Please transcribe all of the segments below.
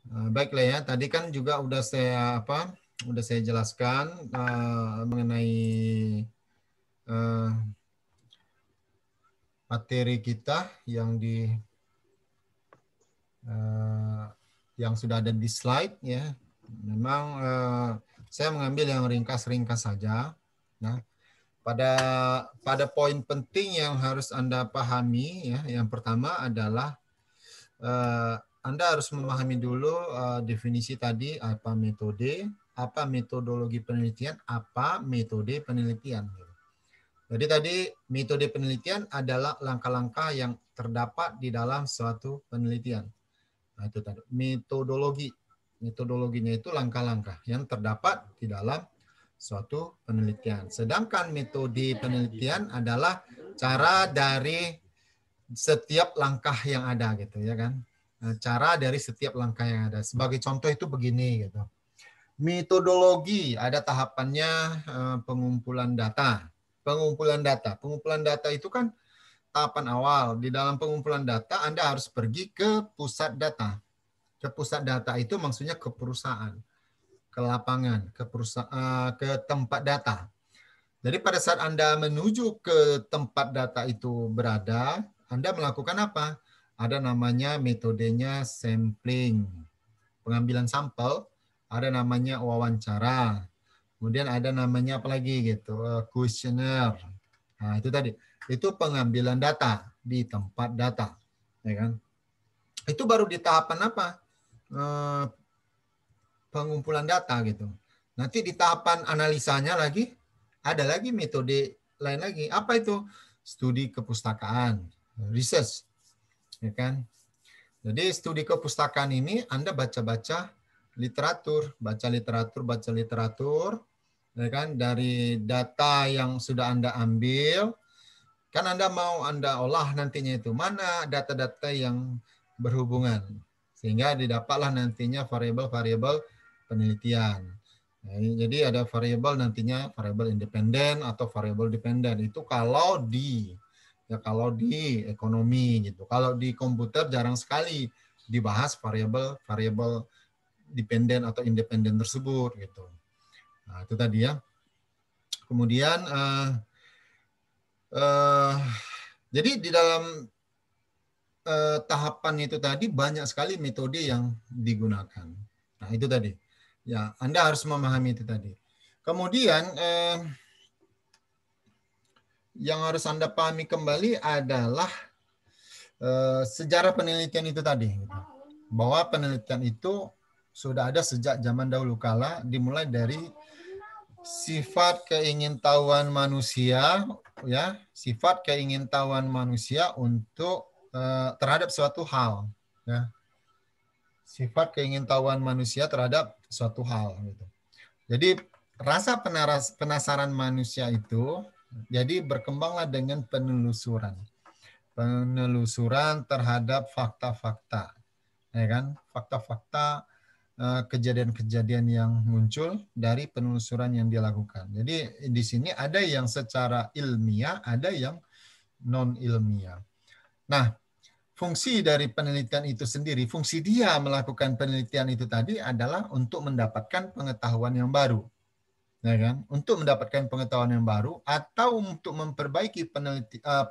Baiklah ya, tadi kan juga udah saya jelaskan mengenai materi kita uh, yang sudah ada di slide ya. Memang saya mengambil yang ringkas-ringkas saja. Nah, pada poin penting yang harus Anda pahami ya, yang pertama adalah Anda harus memahami dulu definisi tadi, apa metode, apa metodologi penelitian, apa metode penelitian. Jadi tadi metode penelitian adalah langkah-langkah yang terdapat di dalam suatu penelitian. Nah, itu tadi metodologi. Metodologinya itu langkah-langkah yang terdapat di dalam suatu penelitian. Sedangkan metode penelitian adalah cara dari setiap langkah yang ada gitu ya kan. Cara dari setiap langkah yang ada. Sebagai contoh itu begini gitu. Metodologi ada tahapannya pengumpulan data. Pengumpulan data itu kan tahapan awal. Di dalam pengumpulan data Anda harus pergi ke pusat data. Ke pusat data itu maksudnya ke perusahaan, ke lapangan, ke tempat data. Jadi pada saat Anda menuju ke tempat data itu berada, Anda melakukan apa? Ada namanya metodenya sampling, pengambilan sampel, ada namanya wawancara, kemudian ada namanya apa lagi gitu, kuesioner. Nah, itu tadi. Itu pengambilan data di tempat data, ya kan? Itu baru di tahapan apa? Pengumpulan data gitu. Nanti di tahapan analisanya lagi ada lagi metode lain lagi. Apa itu? Studi kepustakaan, research, ya kan? Jadi studi kepustakaan ini Anda baca-baca literatur, baca literatur, ya kan? Dari data yang sudah Anda ambil, kan Anda olah nantinya itu mana data-data yang berhubungan sehingga didapatlah nantinya variabel-variabel penelitian. Nah, jadi ada variabel nantinya variabel independen atau variabel dependen. Itu kalau di ekonomi gitu. Kalau di komputer jarang sekali dibahas variabel-variabel dependen atau independen tersebut gitu. Nah, itu tadi ya. Kemudian jadi di dalam tahapan itu tadi banyak sekali metode yang digunakan. Nah, itu tadi. Ya, Anda harus memahami itu tadi. Kemudian yang harus Anda pahami kembali adalah sejarah penelitian itu tadi. Bahwa penelitian itu sudah ada sejak zaman dahulu kala, dimulai dari sifat keingintahuan manusia, ya, sifat keingintahuan manusia untuk terhadap suatu hal, ya. Sifat keingintahuan manusia terhadap suatu hal gitu. Jadi rasa penasaran manusia itu jadi berkembanglah dengan penelusuran. Penelusuran terhadap fakta-fakta, ya kan? Fakta-fakta kejadian-kejadian yang muncul dari penelusuran yang dilakukan. Jadi di sini ada yang secara ilmiah, ada yang non ilmiah. Nah, fungsi dari penelitian itu sendiri, fungsi dia melakukan penelitian itu tadi adalah untuk mendapatkan pengetahuan yang baru. Ya kan? Untuk mendapatkan pengetahuan yang baru atau untuk memperbaiki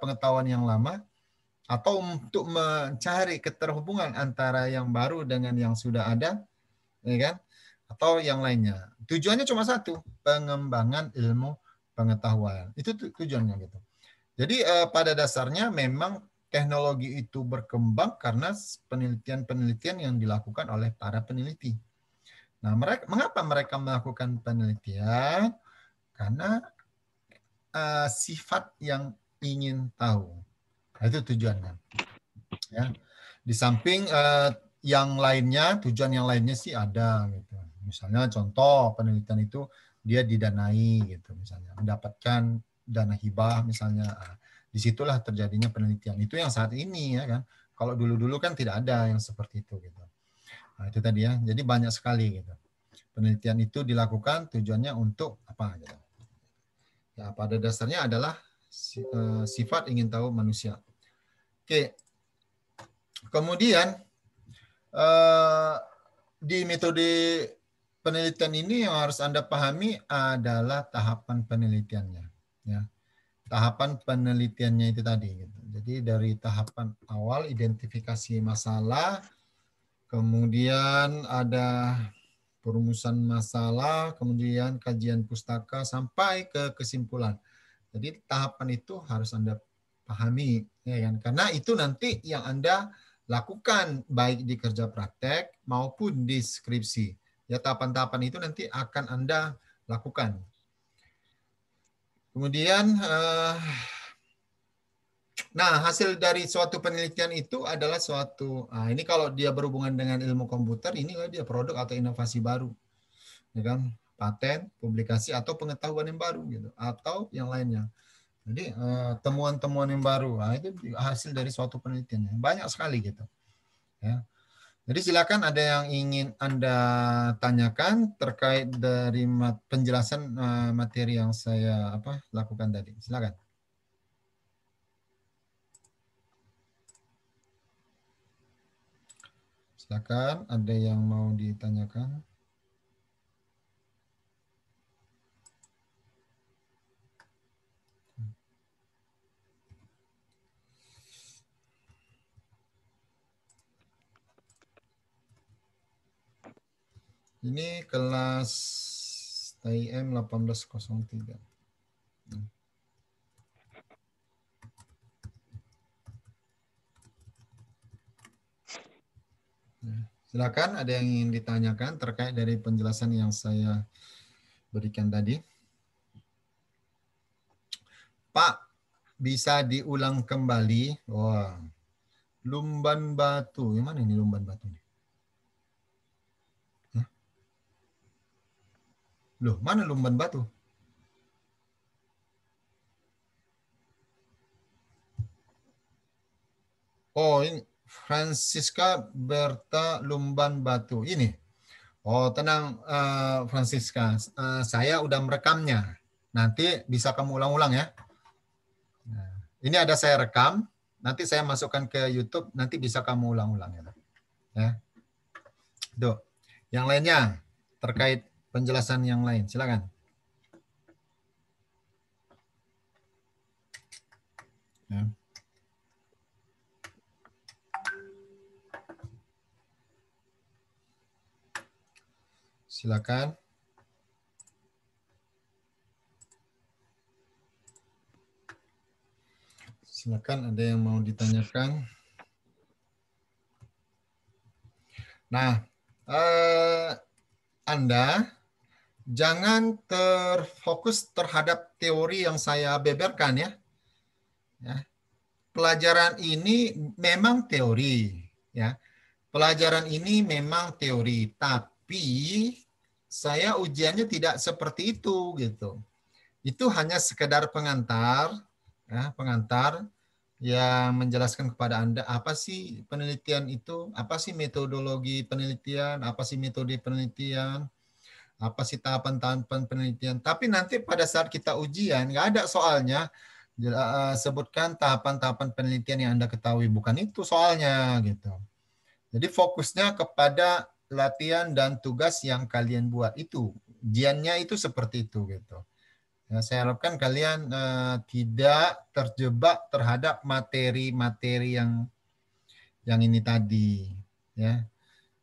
pengetahuan yang lama atau untuk mencari keterhubungan antara yang baru dengan yang sudah ada, ya kan? Atau yang lainnya. Tujuannya cuma satu, pengembangan ilmu pengetahuan. Itu tujuannya gitu. Jadi pada dasarnya memang teknologi itu berkembang karena penelitian-penelitian yang dilakukan oleh para peneliti. Nah, mengapa mereka melakukan penelitian? Karena sifat yang ingin tahu. Nah, itu tujuannya. Ya. Di samping yang lainnya, tujuan yang lainnya sih ada gitu. Misalnya contoh penelitian itu dia didanai gitu misalnya, mendapatkan dana hibah misalnya. Disitulah terjadinya penelitian. Itu yang saat ini ya kan. Kalau dulu-dulu kan tidak ada yang seperti itu gitu. Nah, itu tadi ya. Jadi banyak sekali gitu. Penelitian itu dilakukan tujuannya untuk apa gitu. Ya, pada dasarnya adalah sifat ingin tahu manusia. Oke. Kemudian di metode penelitian ini yang harus Anda pahami adalah tahapan penelitiannya. Ya. Tahapan penelitiannya itu tadi. Gitu. Jadi dari tahapan awal identifikasi masalah, kemudian ada perumusan masalah, kemudian kajian pustaka sampai ke kesimpulan. Jadi tahapan itu harus Anda pahami, ya kan? Karena itu nanti yang Anda lakukan baik di kerja praktek maupun di skripsi. Ya, tahapan-tahapan itu nanti akan Anda lakukan. Kemudian, nah hasil dari suatu penelitian itu adalah suatu, nah ini kalau dia berhubungan dengan ilmu komputer, ini dia produk atau inovasi baru, ya kan? Paten, publikasi atau pengetahuan yang baru gitu, atau yang lainnya. Jadi temuan-temuan yang baru, nah, itu hasil dari suatu penelitian banyak sekali gitu. Ya. Jadi silakan ada yang ingin Anda tanyakan terkait dari penjelasan materi yang saya lakukan tadi. Silakan. Silakan, ada yang mau ditanyakan? Ini kelas TIM 1803. Silakan, ada yang ingin ditanyakan terkait dari penjelasan yang saya berikan tadi. Pak, bisa diulang kembali? Wah, lumban batu. Yang mana ini lumban batu? Hah? Loh, mana lumban batu? Oh, ini Francisca Berta Lumban Batu. Ini. Oh, tenang Francisca. Saya udah merekamnya. Nanti bisa kamu ulang-ulang ya. Nah, ini ada saya rekam. Nanti saya masukkan ke YouTube. Nanti bisa kamu ulang-ulang ya. Ya. Tuh. Yang lainnya terkait penjelasan yang lain. Silakan. Ya. Silakan. Silakan, ada yang mau ditanyakan. Nah, Anda jangan terfokus terhadap teori yang saya beberkan ya. Pelajaran ini memang teori ya. Pelajaran ini memang teori, tapi saya ujiannya tidak seperti itu gitu. Itu hanya sekedar pengantar ya, pengantar yang menjelaskan kepada Anda apa sih penelitian itu, apa sih metodologi penelitian, apa sih metode penelitian, apa sih tahapan-tahapan penelitian. Tapi nanti pada saat kita ujian, nggak ada soalnya sebutkan tahapan-tahapan penelitian yang Anda ketahui. Bukan itu soalnya gitu. Jadi fokusnya kepada latihan dan tugas yang kalian buat itu. Ujiannya itu seperti itu gitu. Ya, saya harapkan kalian tidak terjebak terhadap materi-materi yang ini tadi ya.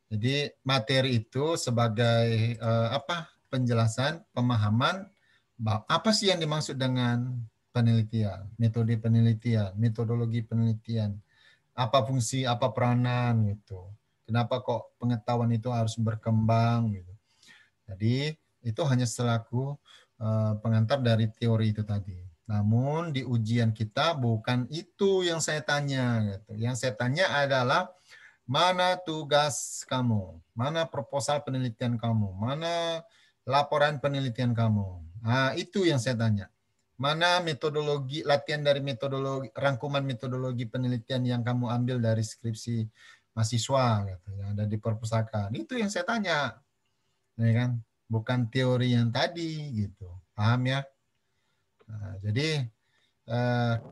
Jadi materi itu sebagai penjelasan, pemahaman apa sih yang dimaksud dengan penelitian, metode penelitian, metodologi penelitian, apa fungsi, apa peranan gitu. Kenapa kok pengetahuan itu harus berkembang gitu. Jadi itu hanya selaku pengantar dari teori itu tadi. Namun di ujian kita bukan itu yang saya tanya gitu. Yang saya tanya adalah mana tugas kamu? Mana proposal penelitian kamu? Mana laporan penelitian kamu? Nah, itu yang saya tanya. Mana metodologi, latihan dari metodologi, rangkuman metodologi penelitian yang kamu ambil dari skripsi mahasiswa gitu, yang ada di perpustakaan. Itu yang saya tanya. Ya kan? Bukan teori yang tadi gitu. Paham ya? Nah, jadi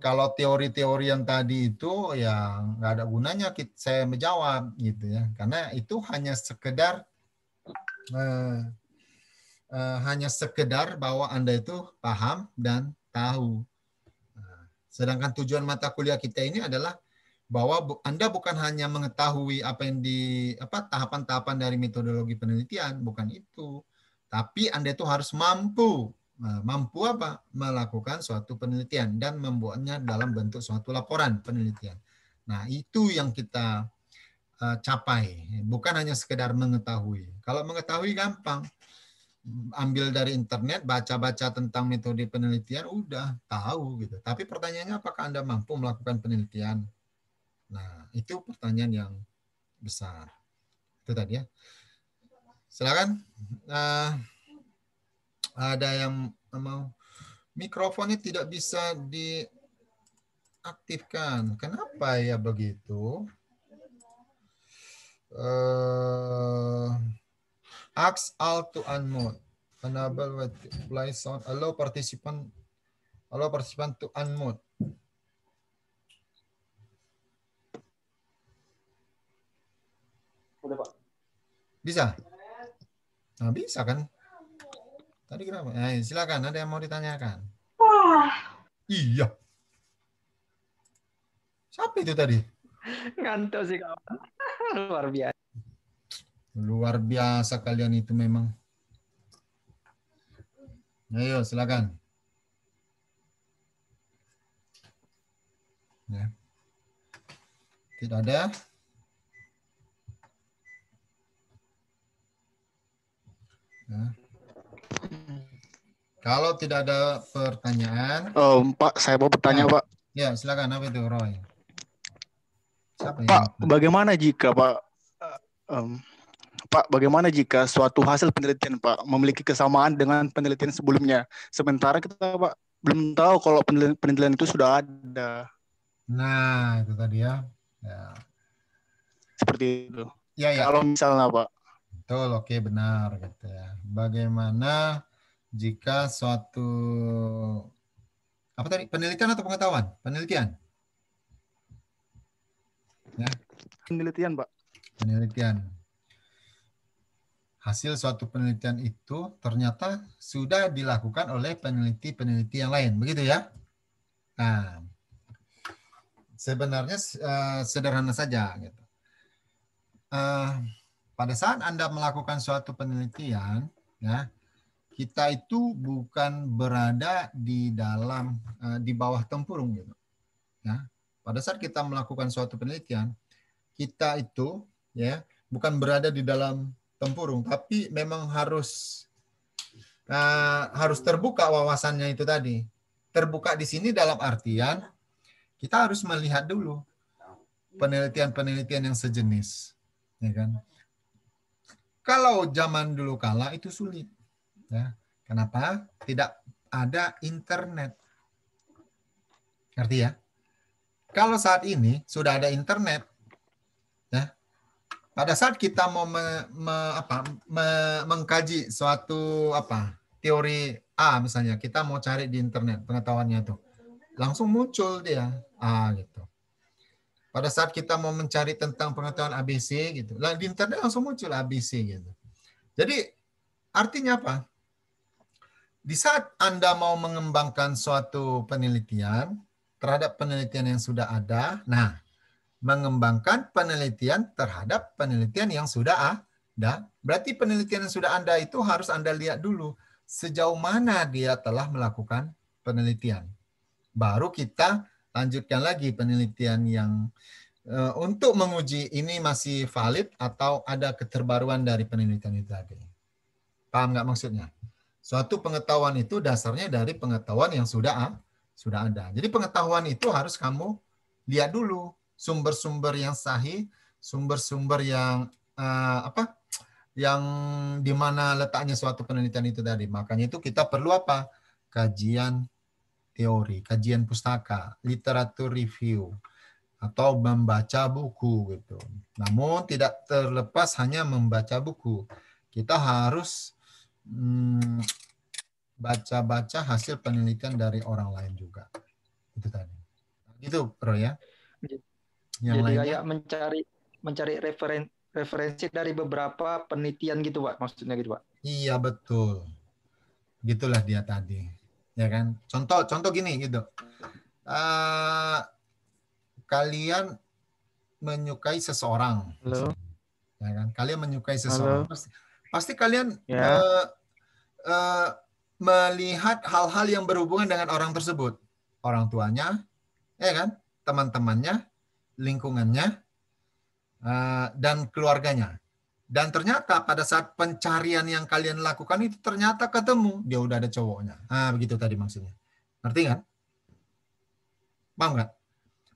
kalau teori-teori yang tadi itu ya nggak ada gunanya saya menjawab gitu ya, karena itu hanya sekedar eh, hanya sekedar bahwa Anda itu paham dan tahu. Sedangkan tujuan mata kuliah kita ini adalah bahwa Anda bukan hanya mengetahui apa yang tahapan-tahapan dari metodologi penelitian, bukan itu. Tapi Anda itu harus mampu. Nah, mampu apa? Melakukan suatu penelitian dan membuatnya dalam bentuk suatu laporan penelitian. Nah, itu yang kita capai, bukan hanya sekedar mengetahui. Kalau mengetahui gampang, ambil dari internet, baca-baca tentang metode penelitian, udah tahu gitu. Tapi pertanyaannya apakah Anda mampu melakukan penelitian? Nah, itu pertanyaan yang besar. Itu tadi ya. Silakan. Ada yang mau mikrofonnya tidak bisa diaktifkan. Kenapa ya begitu? Ask all to unmute. Enable with play sound. Allow participant to unmute. Udah, Pak. Bisa? Nah, bisa kan? Tadi kenapa? Silakan, ada yang mau ditanyakan? Iya. Siapa itu tadi? Ngantuk sih, kawan. Luar biasa. Luar biasa kalian itu memang. Ayo, silakan. Ya. Tidak ada? Ya. Kalau tidak ada pertanyaan. Pak, saya mau bertanya, Pak. Ya, silakan. Apa itu, Roy? Siapa Pak, yang... bagaimana jika Pak, bagaimana jika suatu hasil penelitian, Pak, memiliki kesamaan dengan penelitian sebelumnya? Sementara kita, Pak, belum tahu kalau penelitian itu sudah ada. Nah, itu tadi ya. Ya. Seperti itu. Ya. Kalau misalnya, Pak. Betul, oke, benar. Gitu ya. Bagaimana jika suatu... Apa tadi? Penelitian atau pengetahuan? Penelitian. Ya. Penelitian, Pak. Penelitian. Hasil suatu penelitian itu ternyata sudah dilakukan oleh peneliti-peneliti yang lain. Begitu ya? Nah, sebenarnya sederhana saja. Gitu. Pada saat Anda melakukan suatu penelitian, ya, kita itu bukan berada di dalam di bawah tempurung gitu. Ya. Pada saat kita melakukan suatu penelitian, kita itu ya bukan berada di dalam tempurung, tapi memang harus terbuka wawasannya itu tadi. Terbuka di sini dalam artian kita harus melihat dulu penelitian-penelitian yang sejenis, ya kan? Kalau zaman dulu kala itu sulit, ya. Kenapa? Tidak ada internet. Ngerti ya? Kalau saat ini sudah ada internet, ya. Pada saat kita mau mengkaji suatu teori A misalnya, kita mau cari di internet pengetahuannya tuh, langsung muncul dia gitu. Pada saat kita mau mencari tentang pengetahuan ABC gitu, di internet langsung muncul ABC gitu. Jadi artinya apa? Di saat Anda mau mengembangkan suatu penelitian terhadap penelitian yang sudah ada, nah, mengembangkan penelitian terhadap penelitian yang sudah ada. Berarti penelitian yang sudah ada itu harus Anda lihat dulu sejauh mana dia telah melakukan penelitian. Baru kita lanjutkan lagi penelitian yang untuk menguji ini masih valid atau ada keterbaruan dari penelitian itu tadi. Paham nggak maksudnya? Suatu pengetahuan itu dasarnya dari pengetahuan yang sudah ada. Jadi pengetahuan itu harus kamu lihat dulu sumber-sumber yang sahih, sumber-sumber yang yang di mana letaknya suatu penelitian itu tadi. Makanya itu kita perlu apa? Kajian teori, kajian pustaka, literatur review, atau membaca buku gitu. Namun tidak terlepas hanya membaca buku. Kita harus baca-baca hasil penelitian dari orang lain juga. Itu tadi. Gitu, Bro ya. Yang jadi lainnya? kayak mencari referensi dari beberapa penelitian gitu Pak, maksudnya gitu Pak. Iya betul. Gitulah dia tadi. Ya kan? Contoh gini gitu. Eh, kalian menyukai seseorang, Halo, ya kan? Kalian menyukai seseorang. halo, Pasti kalian ya, eh, melihat hal-hal yang berhubungan dengan orang tersebut. Orang tuanya, ya kan? Teman-temannya, lingkungannya, dan keluarganya. Dan ternyata pada saat pencarian yang kalian lakukan itu ternyata ketemu. Dia udah ada cowoknya. Begitu tadi maksudnya. Ngerti kan? Paham nggak?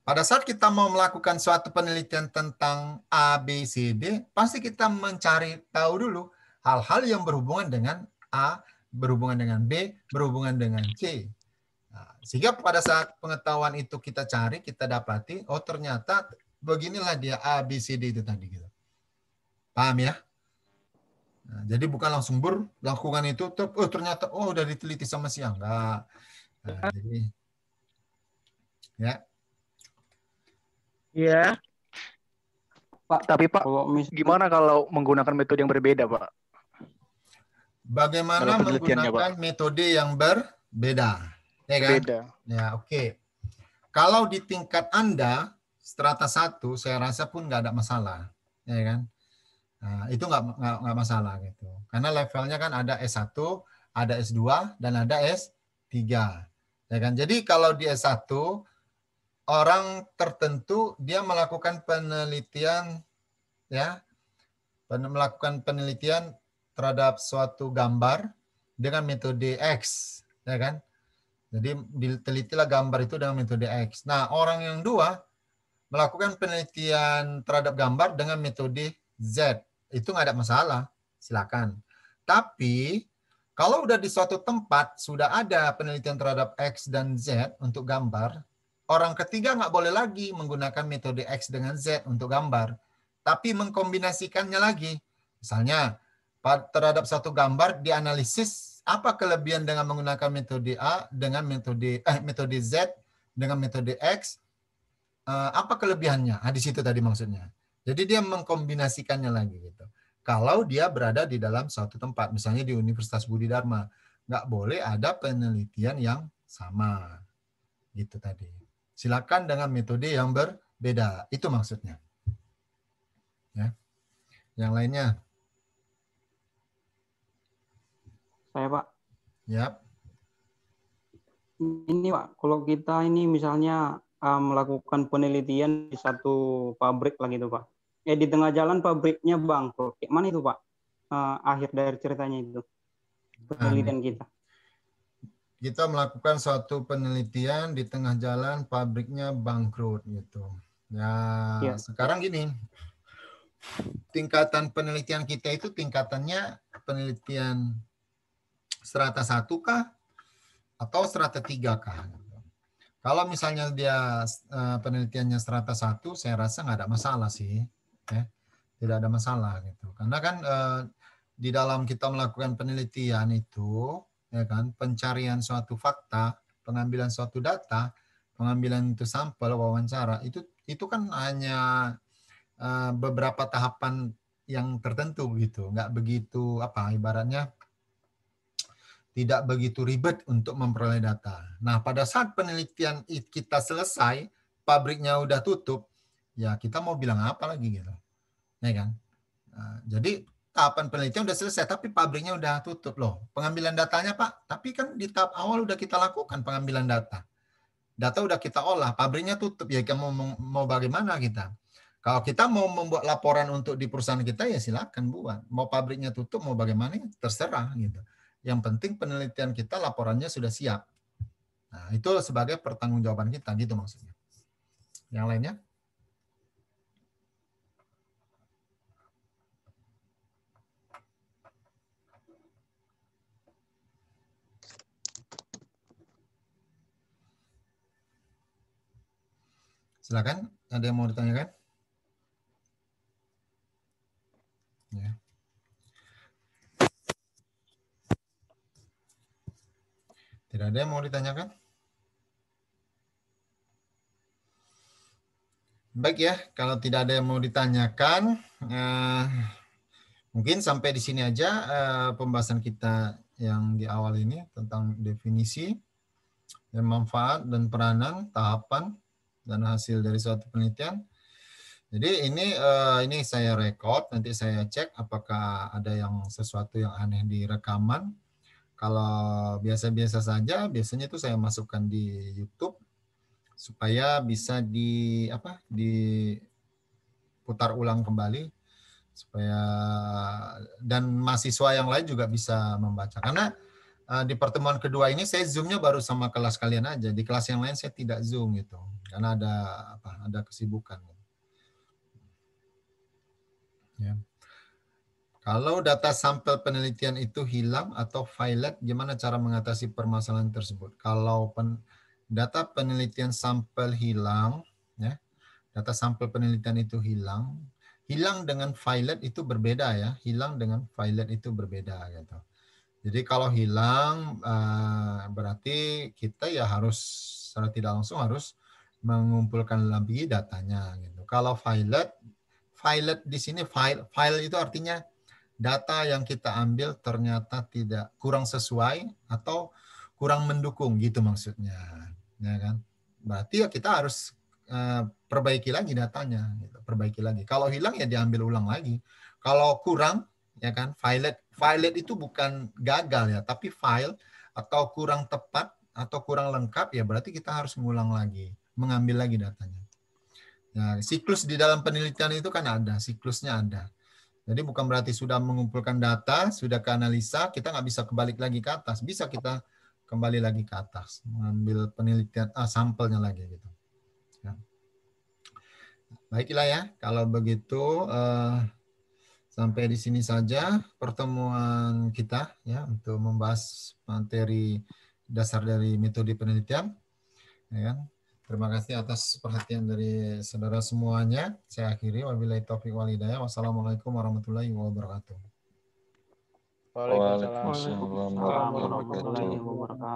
Pada saat kita mau melakukan suatu penelitian tentang A, B, C, D, pasti kita mencari tahu dulu hal-hal yang berhubungan dengan A, berhubungan dengan B, berhubungan dengan C. Nah, sehingga pada saat pengetahuan itu kita cari, kita dapati, oh ternyata beginilah dia A, B, C, D itu tadi. Gitu. Paham ya? Nah, jadi bukan langsung berlakukan itu, ternyata udah diteliti sama si Angga. Nah, jadi ya. iya. Pak, Tapi Pak, kalau misalnya gimana kalau menggunakan metode yang berbeda, Pak? Bagaimana Dalam penelitiannya, Pak? menggunakan metode yang berbeda, ya kan? Berbeda. Ya, oke. Kalau di tingkat Anda strata 1, saya rasa pun nggak ada masalah, ya kan? Nah, itu nggak masalah gitu. Karena levelnya kan ada S1, ada S2, dan ada S3. Ya kan? Jadi kalau di S1 orang tertentu dia melakukan penelitian ya, melakukan penelitian terhadap suatu gambar dengan metode X, ya kan? Jadi ditelitilah gambar itu dengan metode X. Nah, orang yang dua melakukan penelitian terhadap gambar dengan metode Z. Itu nggak ada masalah, silakan. Tapi kalau udah di suatu tempat sudah ada penelitian terhadap X dan Z untuk gambar, orang ketiga nggak boleh lagi menggunakan metode X dengan Z untuk gambar, tapi mengkombinasikannya lagi. Misalnya terhadap satu gambar dianalisis apa kelebihan dengan menggunakan metode A dengan metode Z dengan metode X, apa kelebihannya? Di situ tadi maksudnya. Jadi dia mengkombinasikannya lagi gitu. Kalau dia berada di dalam suatu tempat, misalnya di Universitas Budi Dharma, nggak boleh ada penelitian yang sama. Gitu tadi. Silakan dengan metode yang berbeda. Itu maksudnya. Ya. Yang lainnya. saya Pak, Yap. ini Pak, kalau kita ini misalnya melakukan penelitian di satu pabrik lah gitu Pak. Di tengah jalan pabriknya bangkrut. Kayak mana itu Pak? Akhir dari ceritanya itu penelitian kita. Kita melakukan suatu penelitian di tengah jalan pabriknya bangkrut gitu. Ya, sekarang gini. Tingkatan penelitian kita itu tingkatannya penelitian strata 1 kah atau strata 3 kah? Kalau misalnya dia penelitiannya strata 1, saya rasa nggak ada masalah sih. Ya. Tidak ada masalah gitu. Karena kan di dalam kita melakukan penelitian itu, ya kan, pencarian suatu fakta, pengambilan suatu data, pengambilan itu sampel, wawancara, itu kan hanya beberapa tahapan yang tertentu gitu, nggak begitu ibaratnya tidak begitu ribet untuk memperoleh data. Nah, pada saat penelitian kita selesai, pabriknya udah tutup, ya kita mau bilang apa lagi gitu, ya kan? Nah, jadi tahapan penelitian udah selesai, tapi pabriknya udah tutup loh. Pengambilan datanya Pak, tapi kan di tahap awal udah kita lakukan pengambilan data. Data udah kita olah, pabriknya tutup, ya mau bagaimana kita? Kalau kita mau membuat laporan untuk di perusahaan kita, ya silakan buat. Mau pabriknya tutup, mau bagaimana, terserah gitu. Yang penting penelitian kita, laporannya sudah siap. Nah, itu sebagai pertanggungjawaban kita, gitu maksudnya. Yang lainnya? Silakan, ada yang mau ditanyakan? Ya. Tidak ada yang mau ditanyakan? Baik ya, kalau tidak ada yang mau ditanyakan, mungkin sampai di sini aja pembahasan kita yang di awal ini tentang definisi, dan manfaat dan peranan, tahapan, dan hasil dari suatu penelitian. Jadi ini saya record, nanti saya cek apakah ada yang sesuatu yang aneh di rekaman. Kalau biasa-biasa saja, biasanya itu saya masukkan di YouTube supaya bisa diputar ulang kembali supaya dan mahasiswa yang lain juga bisa membaca. Karena di pertemuan kedua ini saya zoom-nya baru sama kelas kalian aja. Di kelas yang lain saya tidak zoom gitu. Karena ada kesibukan. Ya. Kalau data sampel penelitian itu hilang atau violet, gimana cara mengatasi permasalahan tersebut? Kalau data penelitian sampel hilang, ya, data sampel penelitian itu hilang dengan violet itu berbeda ya. Hilang dengan violet itu berbeda gitu. Jadi kalau hilang berarti kita ya harus secara tidak langsung harus mengumpulkan lagi datanya gitu. Kalau violet di sini file itu artinya data yang kita ambil ternyata tidak kurang sesuai atau kurang mendukung gitu maksudnya, ya kan? Berarti ya kita harus perbaiki lagi datanya, gitu. Perbaiki lagi. Kalau hilang ya diambil ulang lagi. Kalau kurang, ya kan? Violet itu bukan gagal ya, tapi file atau kurang tepat atau kurang lengkap ya berarti kita harus mengulang lagi, mengambil lagi datanya. Nah, siklus di dalam penelitian itu kan ada, siklusnya ada. Jadi bukan berarti sudah mengumpulkan data, sudah ke analisa, kita nggak bisa kebalik lagi ke atas. Bisa kita kembali lagi ke atas, mengambil penelitian, sampelnya lagi gitu. Ya. Baiklah ya, kalau begitu sampai di sini saja pertemuan kita ya untuk membahas materi dasar dari metode penelitian. Ya kan? Terima kasih atas perhatian dari saudara semuanya. Saya akhiri. Wabillahi taufiq wal hidayah. Wassalamualaikum warahmatullahi wabarakatuh. Waalaikumsalam. Waalaikumsalam warahmatullahi wabarakatuh. Warahmatullahi wabarakatuh.